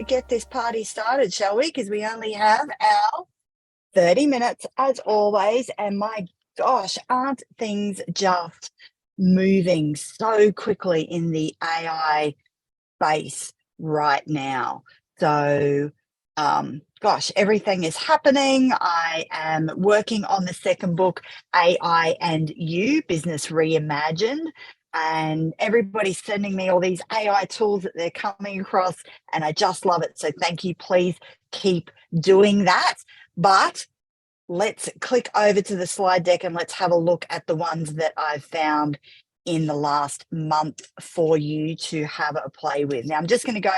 get this party started, shall we? Because we only have our 30 minutes as always. And my gosh, aren't things just moving so quickly in the AI space right now? So, gosh, everything is happening. I am working on the second book, AI and You, Business Reimagined. And everybody's sending me all these AI tools that they're coming across, and I just love it. So thank you. Please keep doing that. But let's click over to the slide deck and let's have a look at the ones that I've found in the last month for you to have a play with. Now, I'm just going to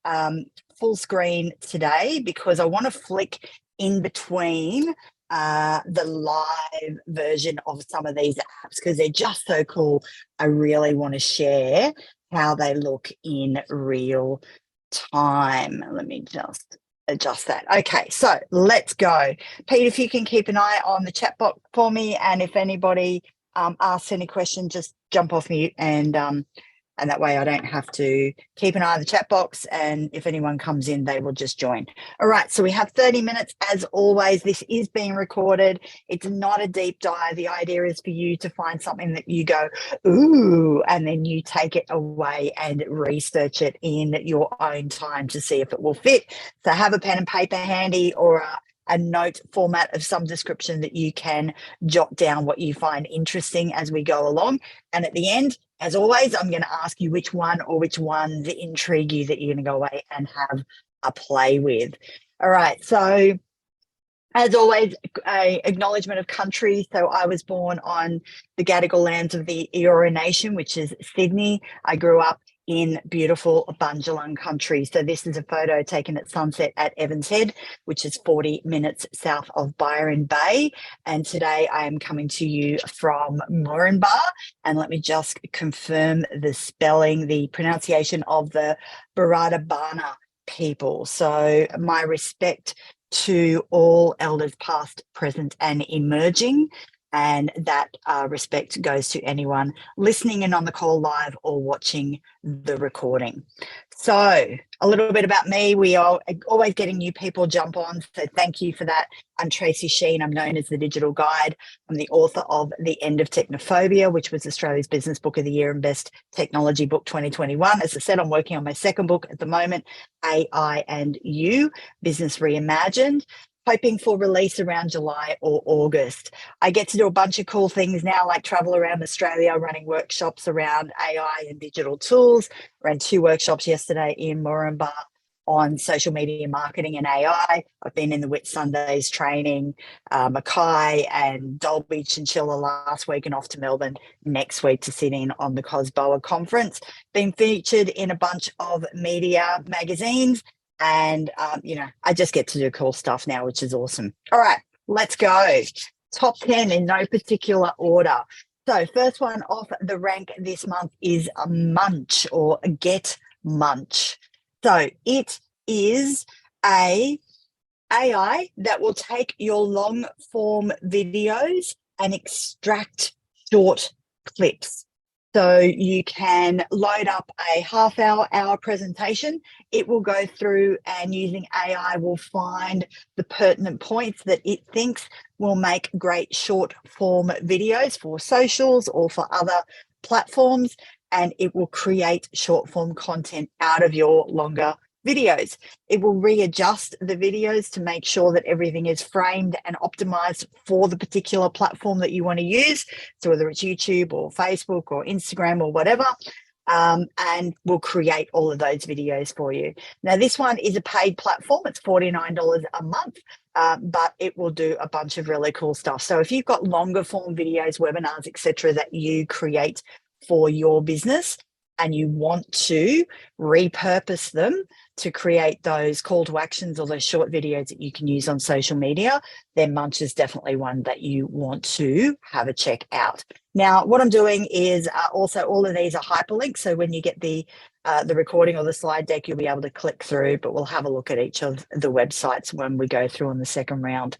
go full screen today because I want to flick in between the live version of some of these apps because they're just so cool. I really want to share how they look in real time. Let me just adjust that. Okay, so let's go. Pete, if you can keep an eye on the chat box for me, and if anybody asks any question, just jump off mute and that way I don't have to keep an eye on the chat box, and if anyone comes in, they will just join. All right, so we have 30 minutes as always. This is being recorded. It's not a deep dive. The idea is for you to find something that you go, ooh, and then you take it away and research it in your own time to see if it will fit. So have a pen and paper handy, or a note format of some description that you can jot down what you find interesting as we go along. And at the end, as always, I'm going to ask you which one or which ones intrigue you that you're going to go away and have a play with. All right. So as always, a acknowledgement of country. So I was born on the Gadigal lands of the Eora Nation, which is Sydney. I grew up in beautiful Bundjalung country. So this is a photo taken at sunset at Evans Head, which is 40 minutes south of Byron Bay. And today I am coming to you from Moranbah. And let me just confirm the spelling, the pronunciation of the Barada Bana people. So my respect to all elders past, present and emerging. And that respect goes to anyone listening in on the call live or watching the recording. So a little bit about me. We are always getting new people jump on, so thank you for that. I'm Tracy Sheen. I'm known as the Digital Guide. I'm the author of The End of Technophobia, which was Australia's Business Book of the Year and Best Technology Book 2021. As I said, I'm working on my second book at the moment, AI and You, Business Reimagined, hoping for release around July or August. I get to do a bunch of cool things now, like travel around Australia, running workshops around AI and digital tools. I ran 2 workshops yesterday in Moranbah on social media marketing and AI. I've been in the Whitsundays training Mackay and Dolby Chinchilla last week, and off to Melbourne next week to sit in on the COSBOA conference. Been featured in a bunch of media magazines. And, I just get to do cool stuff now, which is awesome. All right, let's go. Top 10 in no particular order. So first one off the rank this month is a Munch, or Get Munch. So it is a AI that will take your long form videos and extract short clips. So you can load up a hour presentation. It will go through and using AI will find the pertinent points that it thinks will make great short form videos for socials or for other platforms. And it will create short form content out of your longer videos. It will readjust the videos to make sure that everything is framed and optimized for the particular platform that you want to use. So whether it's YouTube or Facebook or Instagram or whatever, and we'll create all of those videos for you. Now, this one is a paid platform. It's $49 a month, but it will do a bunch of really cool stuff. So if you've got longer form videos, webinars, etc., that you create for your business, and you want to repurpose them to create those call to actions or those short videos that you can use on social media, then Munch is definitely one that you want to have a check out. Now, what I'm doing is also all of these are hyperlinks. So when you get the recording or the slide deck, you'll be able to click through, but we'll have a look at each of the websites when we go through on the second round.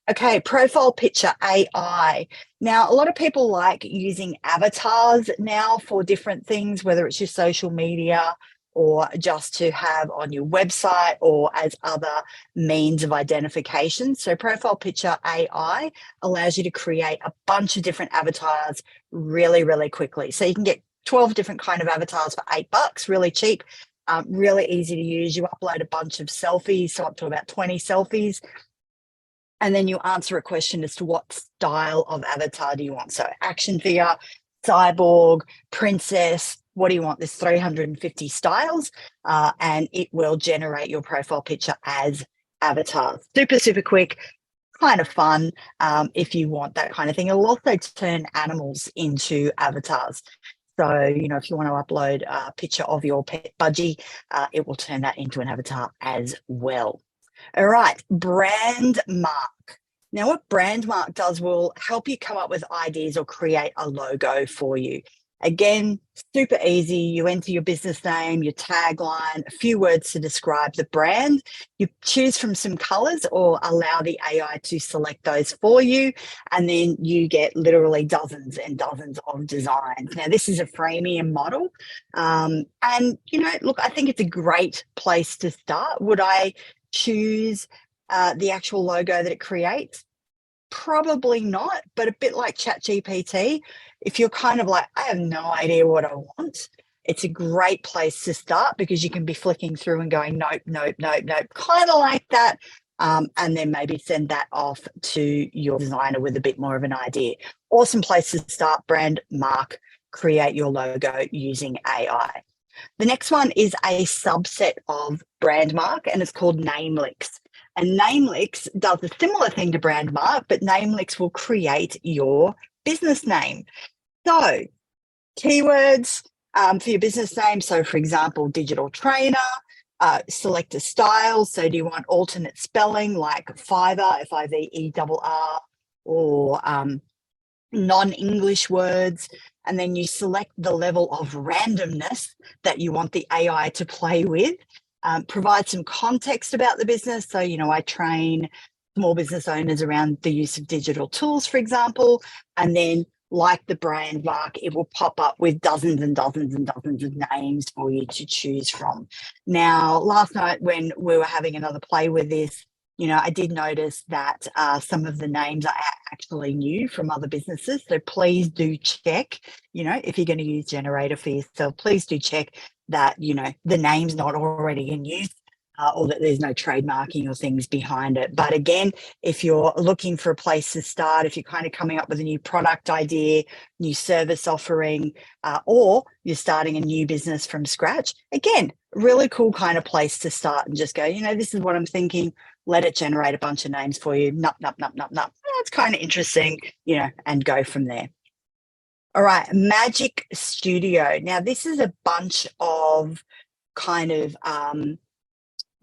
Okay, profile picture AI. Now, a lot of people like using avatars now for different things, whether it's your social media or just to have on your website or as other means of identification. So Profile Picture AI allows you to create a bunch of different avatars really, really quickly. So you can get 12 different kind of avatars for $8, really cheap, really easy to use. You upload a bunch of selfies, so up to about 20 selfies. And then you answer a question as to what style of avatar do you want. So action figure, cyborg, princess, what do you want? There's 350 styles, and it will generate your profile picture as avatars. Super, super quick, kind of fun if you want that kind of thing. It'll also turn animals into avatars. So, you know, if you want to upload a picture of your pet budgie, it will turn that into an avatar as well. All right, Brandmark. Now, what Brandmark does will help you come up with ideas or create a logo for you. Again, super easy. You enter your business name, your tagline, a few words to describe the brand. You choose from some colors or allow the AI to select those for you. And then you get literally dozens and dozens of designs. Now, this is a freemium model. And, you know, look, I think it's a great place to start. Would I choose the actual logo that it creates? Probably not, but a bit like ChatGPT, if you're kind of like, I have no idea what I want, it's a great place to start because you can be flicking through and going, nope, nope, nope, nope, kind of like that. And then maybe send that off to your designer with a bit more of an idea. Awesome place to start. Brandmark, create your logo using AI. The next one is a subset of Brandmark, and it's called Namelix. And Namelix does a similar thing to Brandmark, but Namelix will create your business name. So keywords for your business name. So for example, digital trainer, select a style. So do you want alternate spelling like Fiverr, Fiverr, or non-English words? And then you select the level of randomness that you want the AI to play with. Provide some context about the business. So, you know, I train small business owners around the use of digital tools, for example, and then like the Brandmark, it will pop up with dozens and dozens and dozens of names for you to choose from. Now, last night when we were having another play with this, you know, I did notice that some of the names are actually new from other businesses. So please do check, you know, if you're going to use Generator for yourself, please do check that, you know, the name's not already in use or that there's no trademarking or things behind it. But again, if you're looking for a place to start, if you're kind of coming up with a new product idea, new service offering, or you're starting a new business from scratch, again, really cool kind of place to start and just go, you know, this is what I'm thinking. Let it generate a bunch of names for you. Nup, nup, nup, nup, nup. That's kind of interesting, you know, and go from there. All right, Magic Studio. Now, this is a bunch of kind of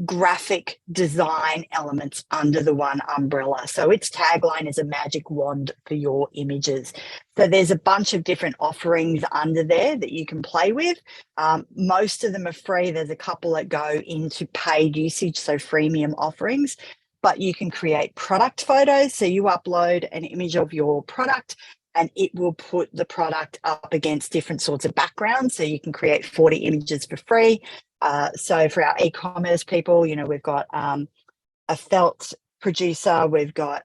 graphic design elements under the one umbrella. So its tagline is a magic wand for your images. So there's a bunch of different offerings under there that you can play with. Most of them are free. There's a couple that go into paid usage, so freemium offerings, but you can create product photos. So you upload an image of your product and it will put the product up against different sorts of backgrounds. So you can create 40 images for free. So for our e-commerce people, you know, we've got a felt producer, we've got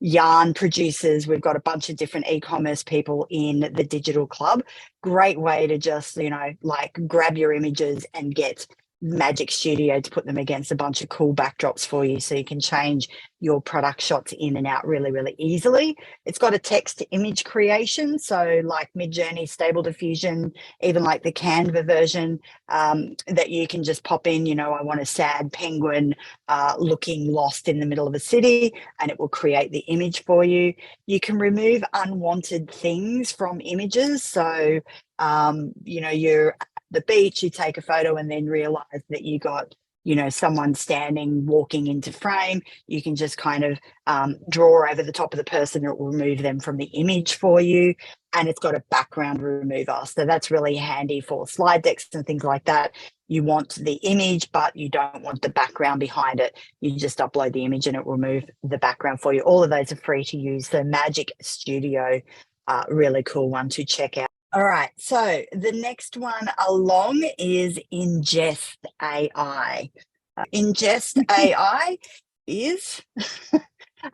yarn producers, we've got a bunch of different e-commerce people in the digital club. Great way to just, you know, like grab your images and get Magic Studio to put them against a bunch of cool backdrops for you so you can change your product shots in and out really, really easily. It's got a text to image creation, so like Midjourney, Stable Diffusion, even like the Canva version that you can just pop in, you know, I want a sad penguin looking lost in the middle of a city, and it will create the image for you. You can remove unwanted things from images. So, you know, you're the beach, you take a photo and then realize that you got, you know, someone standing, walking into frame. You can just kind of draw over the top of the person. It will remove them from the image for you. And it's got a background remover. So that's really handy for slide decks and things like that. You want the image, but you don't want the background behind it. You just upload the image and it will remove the background for you. All of those are free to use. So Magic Studio, really cool one to check out. All right. So the next one along is Ingest AI. Ingest AI is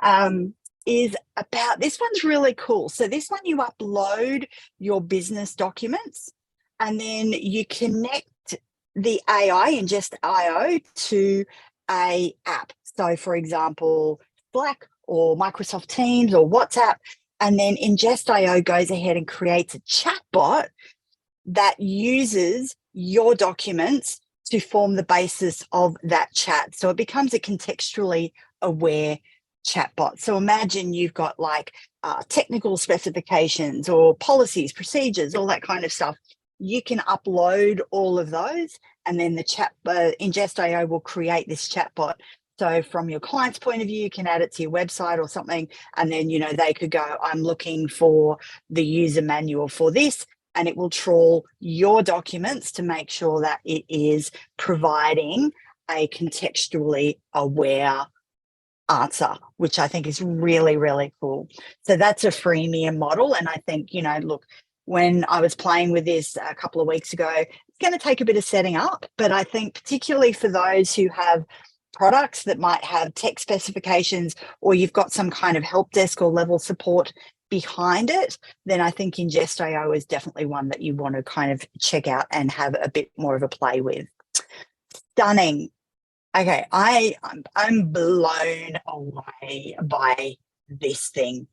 um, is about, this one's really cool. So this one, you upload your business documents and then you connect the AI, Ingest IO, to a app. So for example, Slack or Microsoft Teams or WhatsApp, and then Ingest IO goes ahead and creates a chatbot that uses your documents to form the basis of that chat. So it becomes a contextually aware chatbot. So imagine you've got like technical specifications or policies, procedures, all that kind of stuff. You can upload all of those, and then the chat Ingest.io will create this chatbot. So from your client's point of view, you can add it to your website or something, and then, you know, they could go, I'm looking for the user manual for this, and it will trawl your documents to make sure that it is providing a contextually aware answer, which I think is really, really cool. So that's a freemium model. And I think, you know, look, when I was playing with this a couple of weeks ago, it's going to take a bit of setting up, but I think particularly for those who have products that might have tech specifications, or you've got some kind of help desk or level support behind it, then I think Ingest.io is definitely one that you want to kind of check out and have a bit more of a play with. Stunning. Okay, I'm blown away by this thing.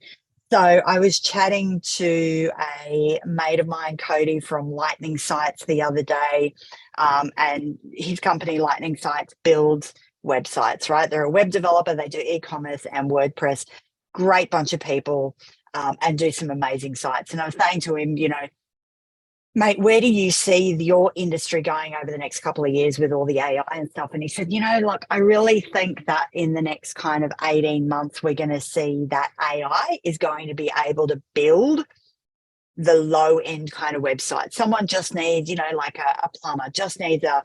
So I was chatting to a mate of mine, Cody, from Lightning Sites the other day, and his company, Lightning Sites, builds websites, right? They're a web developer. They do e-commerce and WordPress. Great bunch of people, and do some amazing sites. And I was saying to him, you know, mate, where do you see your industry going over the next couple of years with all the AI and stuff? And he said, you know, like, I really think that in the next kind of 18 months, we're going to see that AI is going to be able to build the low end kind of website. Someone just needs, you know, like a plumber, just needs a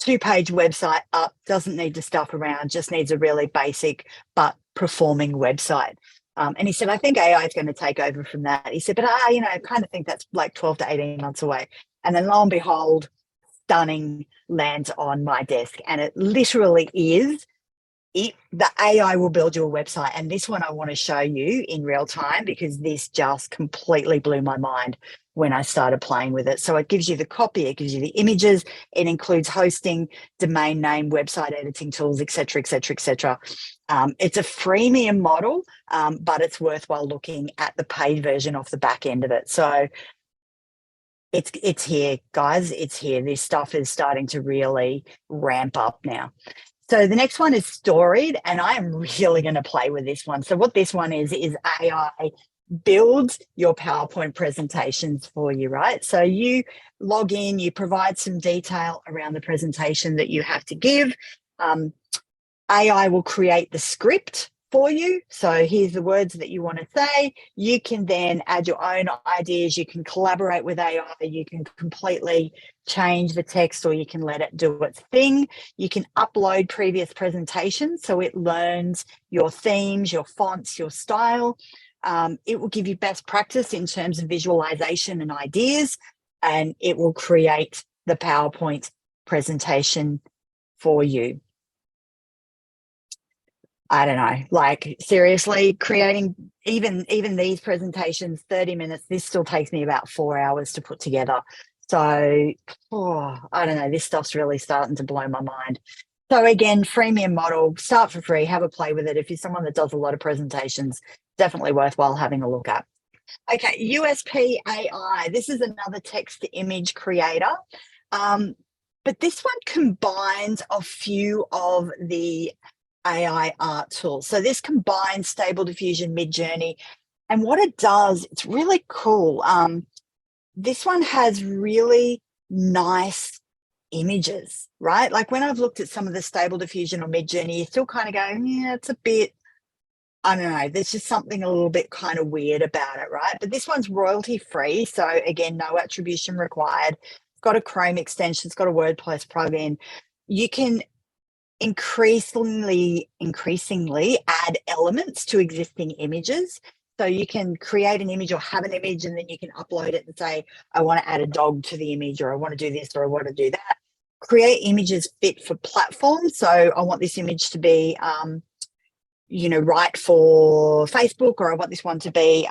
2-page website up, doesn't need to stuff around, just needs a really basic but performing website. And he said, I think AI is going to take over from that. He said, but you know, I kind of think that's like 12 to 18 months away. And then lo and behold, Stunning lands on my desk. And it literally is, the AI will build you a website. And this one I want to show you in real time, because this just completely blew my mind when I started playing with it. So it gives you the copy, it gives you the images, it includes hosting, domain name, website editing tools, etc., etc., etc. It's a freemium model, but it's worthwhile looking at the paid version off the back end of it. So it's here, guys. It's here. This stuff is starting to really ramp up now. So the next one is Storied, and I am really going to play with this one. So what this one is AI builds your PowerPoint presentations for you, right? So you log in, you provide some detail around the presentation that you have to give. AI will create the script for you. So here's the words that you want to say. You can then add your own ideas. You can collaborate with AI. You can completely change the text, or you can let it do its thing. You can upload previous presentations, so it learns your themes, your fonts, your style. It will give you best practice in terms of visualization and ideas, and it will create the PowerPoint presentation for you. I don't know, like, seriously, creating even these presentations, 30 minutes, this still takes me about 4 hours to put together. So, I don't know, this stuff's really starting to blow my mind. So again, freemium model, start for free, have a play with it. If you're someone that does a lot of presentations, definitely worthwhile having a look at. Okay, USP AI. This is another text to image creator. But this one combines a few of the AI art tools. So this combines Stable Diffusion, Midjourney, and what it does, it's really cool. This one has really nice images, right? Like when I've looked at some of the Stable Diffusion or Midjourney, you're still kind of going, yeah, it's a bit, I don't know, there's just something a little bit kind of weird about it, right? But this one's royalty free. So again, no attribution required. It's got a Chrome extension, it's got a WordPress plugin. You can increasingly add elements to existing images. So you can create an image or have an image, and then you can upload it and say, I want to add a dog to the image, or I want to do this, or I want to do that. Create images fit for platforms. So I want this image to be, right for Facebook, or I want this one to be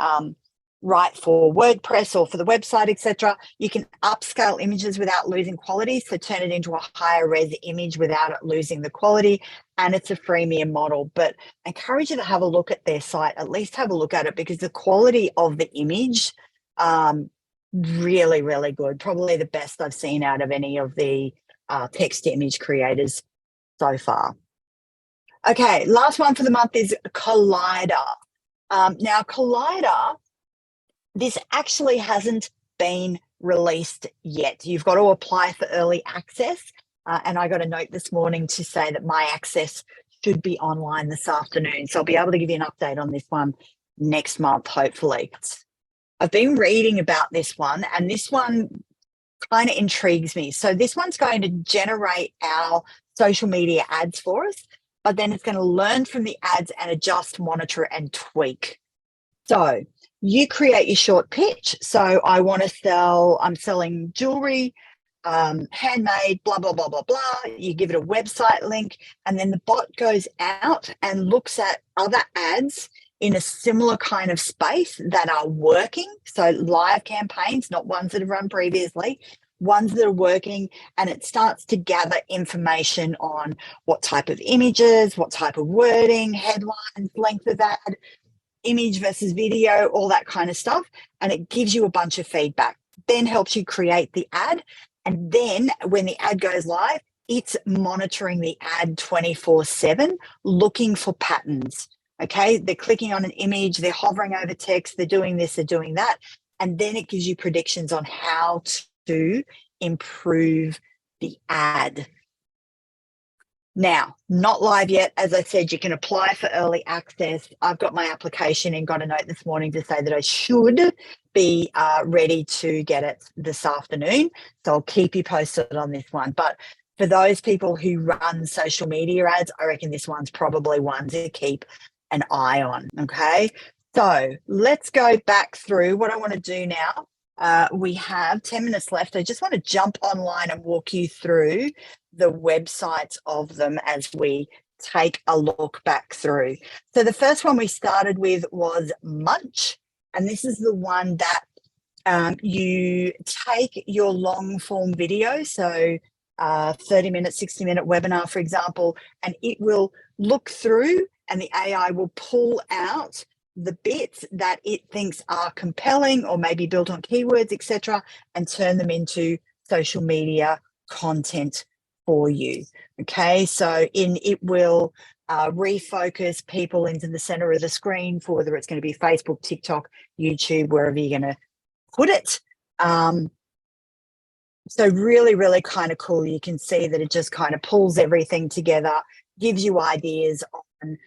right for WordPress or for the website, etc. You can upscale images without losing quality, so turn it into a higher res image without it losing the quality, and it's a freemium model. But I encourage you to have a look at their site, at least have a look at it, because the quality of the image, really, really good. Probably the best I've seen out of any of the text to image creators so far. Okay, last one for the month is Collider. Now, Collider, this actually hasn't been released yet. You've got to apply for early access. And I got a note this morning to say that my access should be online this afternoon. So I'll be able to give you an update on this one next month, hopefully. I've been reading about this one, and this one kind of intrigues me. So this one's going to generate our social media ads for us, but then it's going to learn from the ads and adjust, monitor, and tweak. So you create your short pitch. So I want to sell, I'm selling jewelry, handmade, blah, blah, blah, blah, blah. You give it a website link, and then the bot goes out and looks at other ads in a similar kind of space that are working. So live campaigns, not ones that have run previously, ones that are working, and it starts to gather information on what type of images, what type of wording, headlines, length of ad, image versus video, all that kind of stuff. And it gives you a bunch of feedback, then helps you create the ad. And then when the ad goes live, it's monitoring the ad 24/7, looking for patterns. Okay, they're clicking on an image, they're hovering over text, they're doing this, they're doing that. And then it gives you predictions on how to improve the ad. Now, not live yet. As I said, you can apply for early access. I've got my application and got a note this morning to say that I should be ready to get it this afternoon. So I'll keep you posted on this one. But for those people who run social media ads, I reckon this one's probably one to keep an eye on. Okay, so let's go back through what I want to do now. We have 10 minutes left. I just want to jump online and walk you through the websites of them as we take a look back through. So the first one we started with was Munch, and this is the one that you take your long form video, so 30-minute, 60-minute webinar, for example, and it will look through, and the AI will pull out the bits that it thinks are compelling or maybe built on keywords, etc., and turn them into social media content for you. Okay, so it will refocus people into the center of the screen for whether it's going to be Facebook, TikTok, YouTube, wherever you're going to put it. So really, really kind of cool. You can see that it just kind of pulls everything together, gives you ideas on,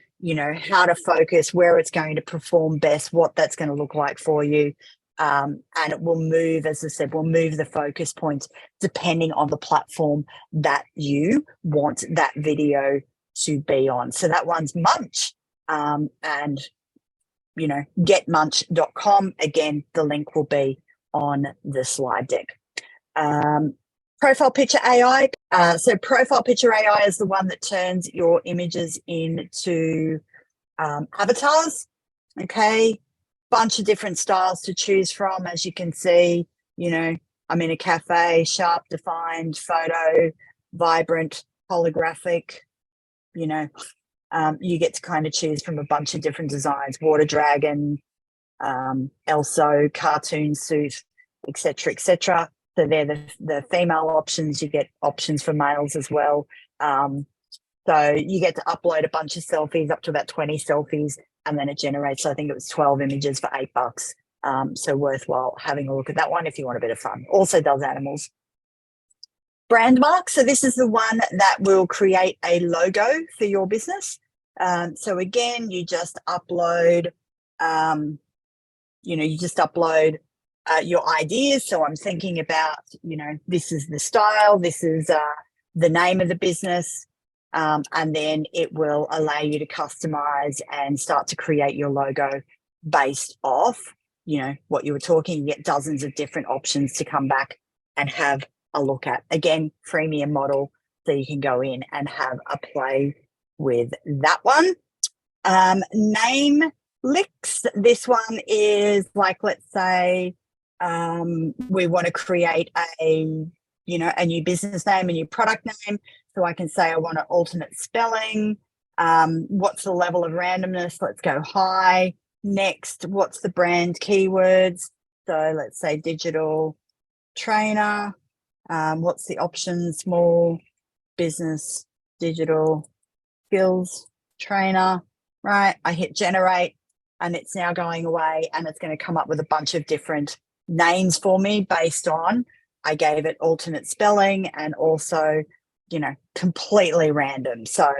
how to focus, where it's going to perform best, what that's going to look like for you. And it will move, as I said, will move the focus points depending on the platform that you want that video to be on. So that one's Munch, and, getmunch.com. Again, the link will be on the slide deck. Profile Picture AI. So Profile Picture AI is the one that turns your images into avatars. Okay, bunch of different styles to choose from. As you can see, I'm in a cafe, sharp, defined, photo, vibrant, holographic. You get to kind of choose from a bunch of different designs: water dragon, Elso, cartoon suit, etc., etc. So they're the female options. You get options for males as well. So you get to upload a bunch of selfies, up to about 20 selfies, and then it generates, I think it was 12 images for $8. So worthwhile having a look at that one if you want a bit of fun. Also does animals. Brandmark. So this is the one that will create a logo for your business. So again, you just upload, your ideas. So I'm thinking about, this is the style, this is the name of the business, and then it will allow you to customize and start to create your logo based off, what you were talking. You get dozens of different options to come back and have a look at. Again, freemium model, so you can go in and have a play with that one. Namelix, this one is like, let's say we want to create a new business name, a new product name. So I can say I want an alternate spelling. What's the level of randomness? Let's go high. Next, what's the brand keywords? So let's say digital trainer. What's the option? Small business digital skills trainer, right? I hit generate and it's now going away, and it's going to come up with a bunch of different names for me based on I gave it alternate spelling and also, completely random. So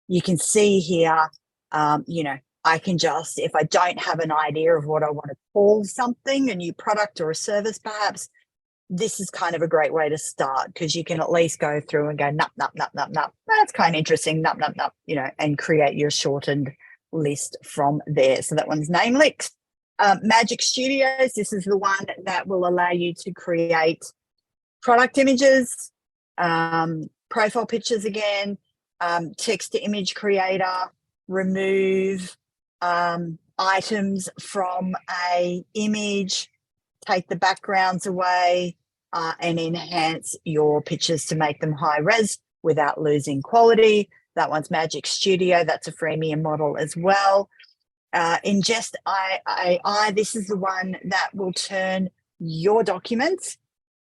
you can see here, I can just, if I don't have an idea of what I want to call something, a new product or a service perhaps, this is kind of a great way to start, because you can at least go through and go, nup, nup, nup, nup, nup. That's kind of interesting, nup, nup, nup, and create your shortened list from there. So that one's Namelix. Magic Studios, this is the one that will allow you to create product images, profile pictures again, text to image creator, remove items from a image, take the backgrounds away, and enhance your pictures to make them high res without losing quality. That one's Magic Studio. That's a freemium model as well. Ingest AI, this is the one that will turn your documents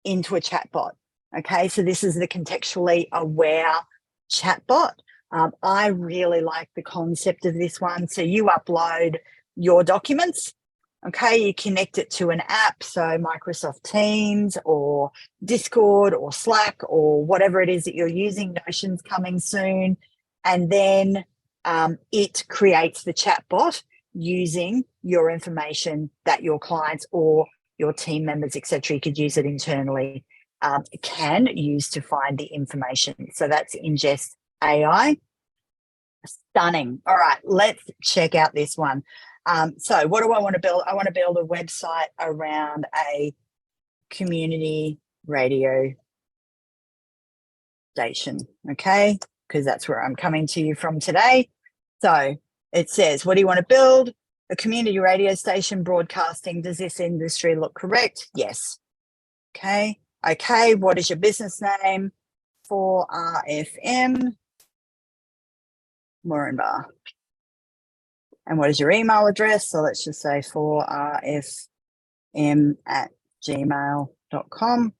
into a chatbot. Okay, so this is the contextually aware chatbot. I really like the concept of this one. So you upload your documents. Okay, you connect it to an app, so Microsoft Teams or Discord or Slack or whatever it is that you're using. Notion's coming soon. And then it creates the chatbot using your information that your clients or your team members, etc., you could use it internally, can use to find the information. So that's Ingest AI. Stunning. All right, let's check out this one. So what do I want to build? I want to build a website around a community radio station, okay? Because that's where I'm coming to you from today. So it says, what do you want to build? A community radio station broadcasting. Does this industry look correct? Yes. Okay. Okay, what is your business name? 4RFM Moranbah. And what is your email address? So let's just say 4rfm@gmail.com.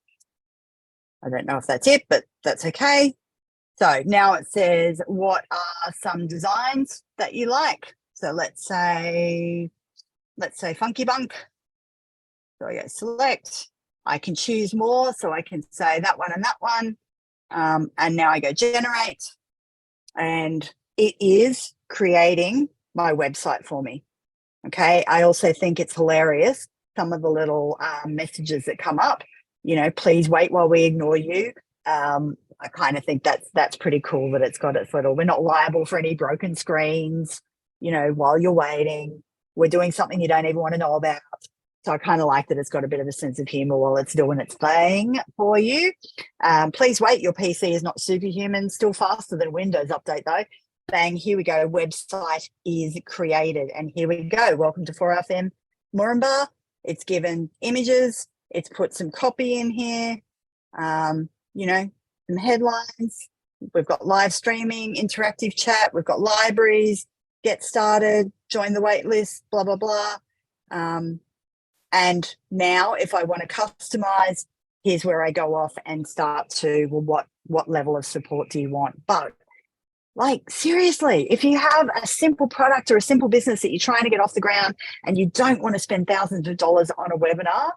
I don't know if that's it, but that's okay. So now it says, what are some designs that you like? So let's say Funky Bunk. So I go select. I can choose more, so I can say that one and that one. And now I go generate, and it is creating my website for me. Okay. I also think it's hilarious, some of the little messages that come up, please wait while we ignore you. I kind of think that's pretty cool that it's got its little, we're not liable for any broken screens, while you're waiting. We're doing something you don't even want to know about. So I kind of like that it's got a bit of a sense of humor while it's doing its thing for you. Please wait, your PC is not superhuman, still faster than Windows update though. Bang, here we go, website is created. And here we go, welcome to 4FM Moranbah. It's given images, it's put some copy in here, some headlines. We've got live streaming, interactive chat, we've got libraries, get started, join the wait list, blah, blah, blah. And now if I want to customize, here's where I go off and start to, well, what level of support do you want? But like, seriously, if you have a simple product or a simple business that you're trying to get off the ground and you don't want to spend thousands of dollars on a website,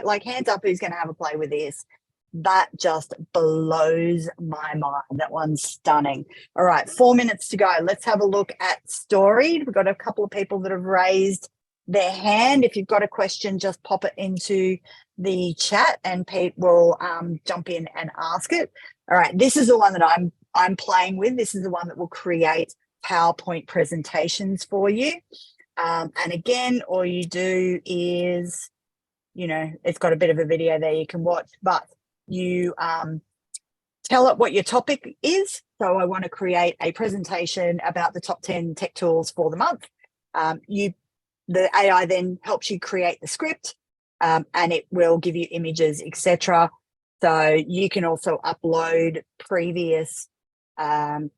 like, hands up who's going to have a play with this. That just blows my mind. That one's stunning. All right, 4 minutes to go. Let's have a look at Storied. We've got a couple of people that have raised their hand. If you've got a question, just pop it into the chat and Pete will jump in and ask it. All right, this is the one that I'm playing with. This is the one that will create PowerPoint presentations for you. And again, all you do is, it's got a bit of a video there you can watch, but you tell it what your topic is. So I want to create a presentation about the top 10 tech tools for the month. The AI then helps you create the script, and it will give you images, etc. So you can also upload previous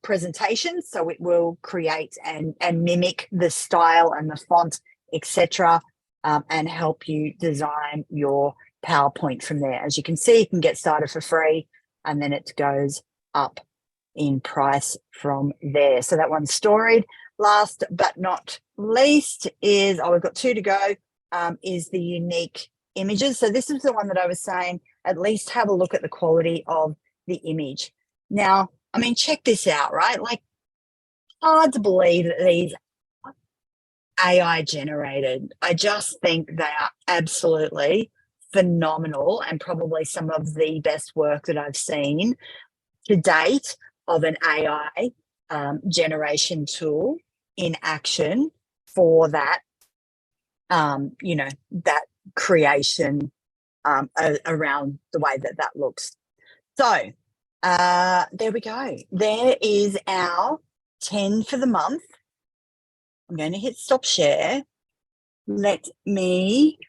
presentations, so it will create and mimic the style and the font, etc., and help you design your PowerPoint from there. As you can see, you can get started for free, and then it goes up in price from there. So that one's storied. Last but not least is, we've got 2 to go, is the unique images. So this is the one that I was saying, at least have a look at the quality of the image. Now, I mean, check this out, right? Like, hard to believe that these AI generated. I just think they are absolutely phenomenal, and probably some of the best work that I've seen to date of an AI generation tool in action for that, that creation around the way that looks. So there we go. There is our 10 for the month. I'm going to hit stop share. Let me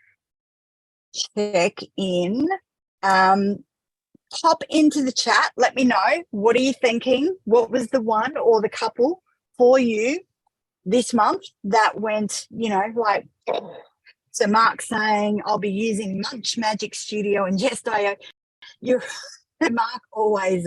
check in. Pop into the chat. Let me know. What are you thinking? What was the one or the couple for you this month that went, like, so Mark's saying, I'll be using Munch Magic Studio and Ingest.io. Mark always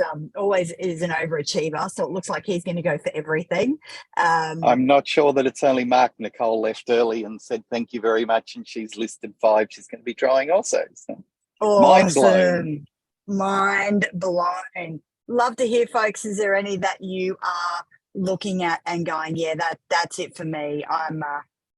is an overachiever, so it looks like he's going to go for everything. I'm not sure that it's only Mark. Nicole left early and said thank you very much, and she's listed 5 she's going to be trying also. So. Awesome. Mind blown. Love to hear, folks. Is there any that you are looking at and going, yeah, that's it for me? I'm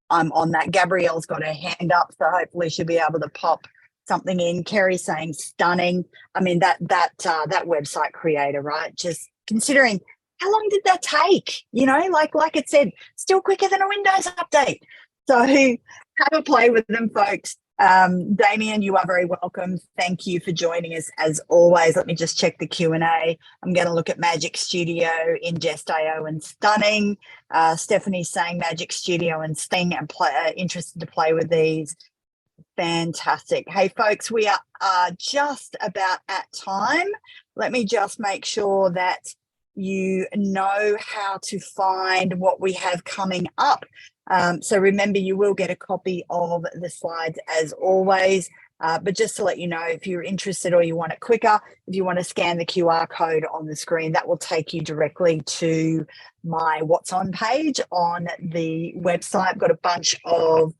on that. Gabrielle's got her hand up, so hopefully she'll be able to pop something in. Kerry's saying stunning. I mean, that website creator, right? Just considering how long did that take? Like it said, still quicker than a Windows update. So have a play with them, folks. Damien, you are very welcome. Thank you for joining us as always. Let me just check the Q&A. I'm going to look at Magic Studio, Ingest.io and Stunning. Stephanie's saying Magic Studio and Sting, and interested to play with these. Fantastic. Hey, folks, we are just about at time. Let me just make sure that you know how to find what we have coming up. So remember, you will get a copy of the slides as always. But just to let you know, if you're interested or you want it quicker, if you want to scan the QR code on the screen, that will take you directly to my What's On page on the website. I've got a bunch of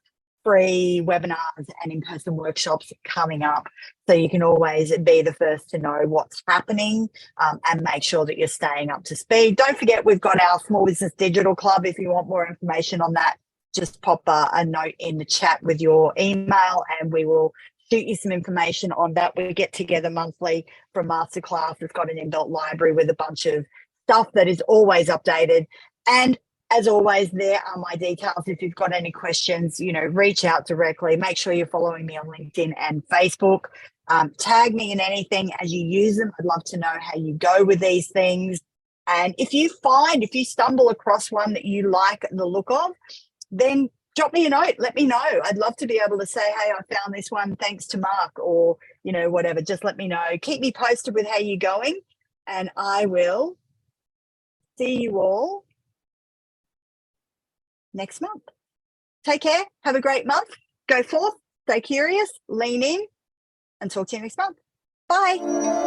free webinars and in-person workshops coming up, so you can always be the first to know what's happening, and make sure that you're staying up to speed. Don't forget, we've got our Small Business Digital Club. If you want more information on that, just pop a note in the chat with your email and we will shoot you some information on that. We get together monthly for a masterclass. It's got an inbuilt library with a bunch of stuff that is always updated. And as always, there are my details. If you've got any questions, reach out directly. Make sure you're following me on LinkedIn and Facebook. Tag me in anything as you use them. I'd love to know how you go with these things. And if you stumble across one that you like the look of, then drop me a note. Let me know. I'd love to be able to say, hey, I found this one thanks to Mark, or, whatever. Just let me know. Keep me posted with how you're going, and I will see you all next month. Take care. Have a great month. Go forth. Stay curious. Lean in. And talk to you next month. Bye.